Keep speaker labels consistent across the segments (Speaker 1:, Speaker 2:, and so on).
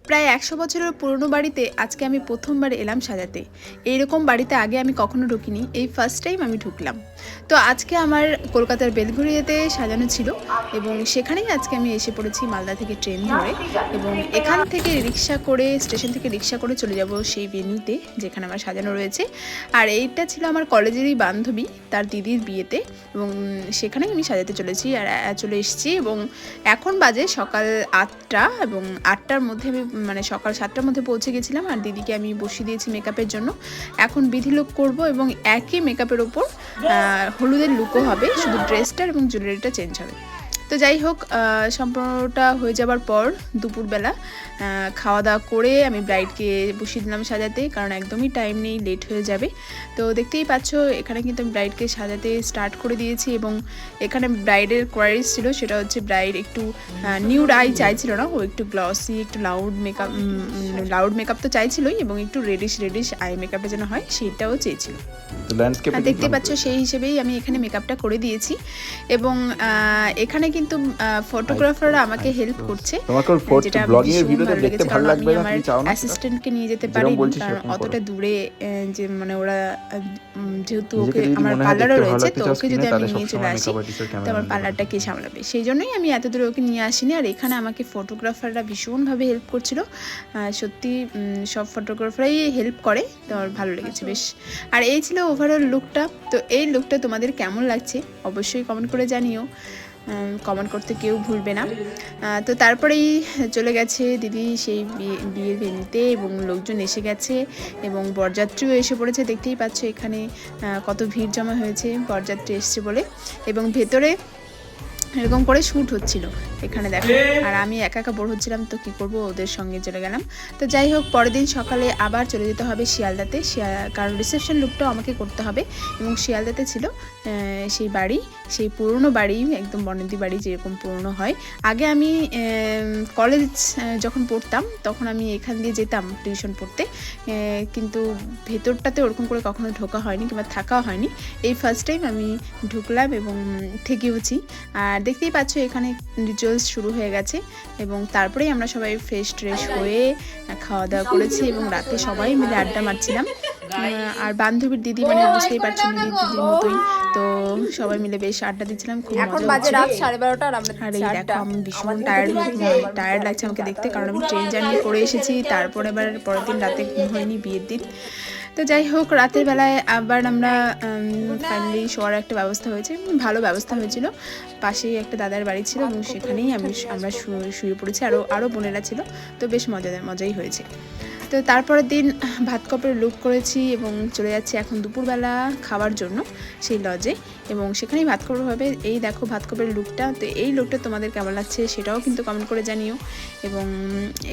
Speaker 1: প্রায় ১০০ বছরের পুরনো বাড়িতে আজকে আমি প্রথমবার এলাম সাজাতে। এইরকম বাড়িতে আগে আমি কখনো ঢুকিনি, এই ফার্স্ট টাইম আমি ঢুকলাম। তো আজকে আমার কলকাতার বেলঘড়িয়াতে সাজানো ছিল এবং সেখানেই আজকে আমি এসে পড়েছি মালদা থেকে ট্রেন ধরে, এবং এখান থেকে রিক্সা করে, স্টেশন থেকে রিক্সা করে চলে যাব সেই ভেন্যুতে যেখানে আমার সাজানো রয়েছে। আর এইটা ছিল আমার কলেজেরই বান্ধবী, তার দিদির বিয়েতে, এবং সেখানেই আমি সাজাতে চলেছি আর চলে এসেছি। এবং এখন বাজে সকাল ৮টা, এবং ৮টার মধ্যে আমি মানে সকাল ৭টার মধ্যে পৌঁছে গেছিলাম। আর দিদিকে আমি বসিয়ে দিয়েছি মেকআপের জন্য। এখন বিধি লুক করব এবং একই মেকআপের ওপর হলুদের লুকও হবে, শুধু ড্রেসটা এবং জুয়েলারিটা চেঞ্জ হবে। তো যাই হোক, সম্পূর্ণটা হয়ে যাবার পর দুপুরবেলা খাওয়া দাওয়া করে আমি ব্রাইডকে বসিয়ে দিলাম সাজাতে, কারণ একদমই টাইম নেই, লেট হয়ে যাবে। তো দেখতেই পাচ্ছ এখানে কিন্তু আমি ব্রাইডকে সাজাতে স্টার্ট করে দিয়েছি। এবং এখানে ব্রাইডের কোয়ারিজ ছিল, সেটা হচ্ছে ব্রাইড একটু নিউড আই চাইছিল না, ও একটু গ্লসি, একটু লাউড মেকআপ তো চাইছিলই, এবং একটু রেডিশ আই মেকআপে যেন হয় সেটাও চেয়েছিল। দেখতে পাচ্ছ সেই হিসেবেই আমি এখানে মেকআপটা করে দিয়েছি। এবং এখানে কিন্তু ফটোগ্রাফাররা আমাকে হেল্প করছে, যেটা ভীষণ ভালো লেগেছে, কারণ আমি আমার অ্যাসিস্ট্যান্টকে নিয়ে যেতে পারি, কারণ অতটা দূরে যে মানে ওরা যেহেতু ওকে আমার পার্লারও রয়েছে, তো ওকে যদি আমি নিয়ে চলে আসি তো আমার পার্লারটা কে সামলাবে, সেই জন্যই আমি এত দূরে ওকে নিয়ে আসিনি। আর এখানে আমাকে ফটোগ্রাফাররা ভীষণভাবে হেল্প করছিল, সত্যি সব ফটোগ্রাফারই হেল্প করে, তো আমার ভালো লেগেছে বেশ। আর এই ছিল ওভারঅল লুকটা। তো এই লুকটা তোমাদের কেমন লাগছে অবশ্যই কমেন্ট করে জানিও, কমেন্ট করতে কেউ ভুলবে না। তো তারপরেই চলে গেছে দিদি সেই বিয়ের ভেন্যুতে, এবং লোকজন এসে গেছে এবং বরযাত্রীও এসে পড়েছে। দেখতেই পাচ্ছ এখানে কত ভিড় জমা হয়েছে বরযাত্রী এসছে বলে, এবং ভেতরে এরকম করে শ্যুট হচ্ছিল এখানে দেখো। আর আমি একা একা বোর হচ্ছিলাম, তো কী করবো, ওদের সঙ্গে চলে গেলাম। তো যাই হোক, পরের দিন সকালে আবার চলে যেতে হবে শিয়ালদাতে, কারণ রিসেপশন লুকটাও আমাকে করতে হবে। এবং শিয়ালদাতে ছিল সেই বাড়ি, সেই পুরনো বাড়ি, একদম বনেদি বাড়ি যেরকম পুরনো হয়। আগে আমি কলেজ যখন পড়তাম তখন আমি এখান দিয়ে যেতাম টিউশন পড়তে, কিন্তু ভেতরটাতে ওরকম করে কখনো ঢোকা হয়নি কিংবা থাকাও হয়নি। এই ফার্স্ট টাইম আমি ঢুকলাম এবং থেকেওছি। আর দেখতেই পাচ্ছ এখানে রিচুয়ালস শুরু হয়ে গেছে, এবং তারপরেই আমরা সবাই ফ্রেশ ট্রেশ হয়ে খাওয়া দাওয়া করেছি, এবং রাতে সবাই মিলে আড্ডা মারছিলাম। আর বান্ধবীর দিদি, মানে বুঝতেই পারছেন দিদির মতোই, তো সবাই মিলে বেশ আড্ডা দিচ্ছিলাম, খুব মজা হচ্ছে। আর এই দেখো আমি ভীষণ টায়ার্ড লাগছে আমাকে দেখতে, কারণ আমি ট্রেন জার্নি করে এসেছি, তারপর এবার পরের দিন রাতে ঘুম হয়নি বিয়ের দিন। তো যাই হোক, রাতের বেলায় আবার আমরা ফাইনালি শোয়ার একটা ব্যবস্থা হয়েছে, ভালো ব্যবস্থা হয়েছিল। পাশেই একটা দাদার বাড়ি ছিল এবং সেখানেই আমরা শুয়ে পড়েছি, আরও বোনেরা ছিল, তো বেশ মজাই হয়েছে। তো তারপরের দিন ভাত কাপড়ের লুক করেছি এবং চলে যাচ্ছি এখন দুপুরবেলা খাওয়ার জন্য সেই লজে, এবং সেখানেই ভাত কাপড় হবে। এই দেখো ভাত কাপড়ের লুকটা, তো এই লুকটা তোমাদের কেমন লাগছে সেটাও কিন্তু কমেন্ট করে জানিও। এবং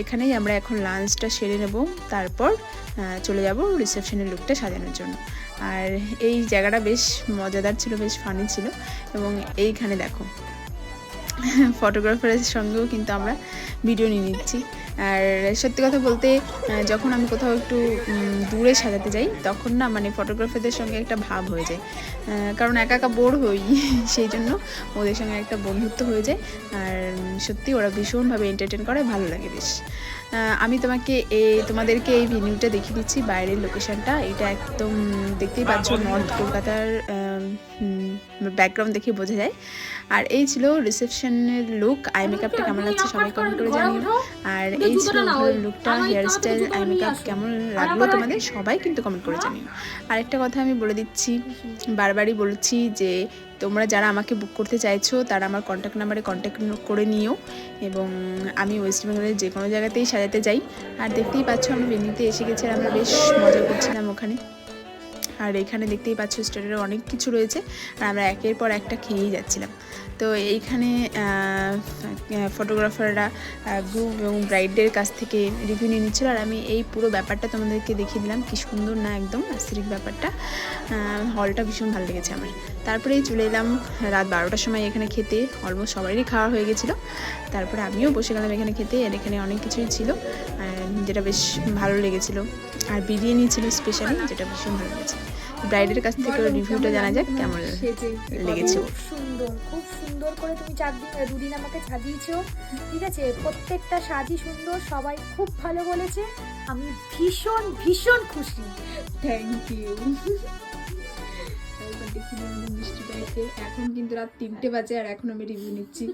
Speaker 1: এখানেই আমরা এখন লাঞ্চটা সেরে নেব, তারপর চলে যাব রিসেপশনের লুকটা সাজানোর জন্য। আর এই জায়গাটা বেশ মজাদার ছিল, বেশ ফানি ছিল। এবং এইখানে দেখো ফটোগ্রাফারের সঙ্গেও কিন্তু আমরা ভিডিও নিয়ে নিচ্ছি। আর সত্যি কথা বলতে, যখন আমি কোথাও একটু দূরে সাজাতে যাই তখন না মানে ফটোগ্রাফারদের সঙ্গে একটা ভাব হয়ে যায়, কারণ একা একা বোর হই, সেই জন্য ওদের সঙ্গে একটা বন্ধুত্ব হয়ে যায়। আর সত্যি ওরা ভীষণভাবে এন্টারটেন করে, ভালো লাগে বেশ। আমি তোমাদেরকে এই ভেন্যুটা দেখিয়ে দিচ্ছি, বাইরের লোকেশনটা। এটা একদম দেখতেই পাচ্ছ নর্থ কলকাতার ব্যাকগ্রাউন্ড দেখে বোঝা যায়। আর এই ছিল রিসেপশনের লুক। আই মেকআপটা কেমন লাগছে সবাই কমেন্ট করে জানিও। আর এই ছিল লুকটা, হেয়ার স্টাইল, আই মেকআপ কেমন লাগলো তোমাদের সবাই কিন্তু কমেন্ট করে জানিও। আর একটা কথা আমি বলে দিচ্ছি, বারবারই বলছি যে তোমরা যারা আমাকে বুক করতে চাইছো তারা আমার কন্ট্যাক্ট নাম্বারে কন্ট্যাক্ট করে নিও। এবং আমি ওয়েস্ট বেঙ্গলের যে কোনো জায়গাতেই সাজাতে যাই। আর দেখতেই পাচ্ছ আমি ভেন্যুতে এসে গেছি, আর আমরা বেশ মজা করছিলাম ওখানে। আর এখানে দেখতেই পাচ্ছ স্টোরের অনেক কিছু রয়েছে, আর আমরা একের পর একটা খেয়েই যাচ্ছিলাম। তো এইখানে ফটোগ্রাফাররা গ্রুপ এবং ব্রাইডদের কাছ থেকে রিভিউ নিয়ে নিচ্ছিল, আর আমি এই পুরো ব্যাপারটা তোমাদেরকে দেখিয়ে দিলাম। কি সুন্দর না একদম অ্যাস্থেটিক ব্যাপারটা, হলটা ভীষণ ভালো লেগেছে আমার। তারপরেই চলে এলাম রাত 12টার সময় এখানে খেতে, অলমোস্ট সবারই খাওয়া হয়ে গেছিলো। তারপরে আমিও বসে গেলাম এখানে খেতে, আর এখানে অনেক কিছুই ছিল যেটা বেশ ভালো লেগেছিলো। আর বিরিয়ানি ছিল স্পেশালি, যেটা ভীষণ ভালো লেগেছে। ব্রাইডের কাছ থেকে রিভিউটা জানা যাক কেমন লেগেছে।
Speaker 2: খুব সুন্দর, খুব সুন্দর করে তুমি 2 দিন আমাকে সাজিয়েছো, ঠিক আছে? প্রত্যেকটা সাজি সুন্দর, সবাই খুব ভালো বলেছে, আমি ভীষণ ভীষণ খুশি।
Speaker 1: Thank you. এখন কিন্তু রাত 3টে বাজে আর এখন আমি রিভিউ নিচ্ছি।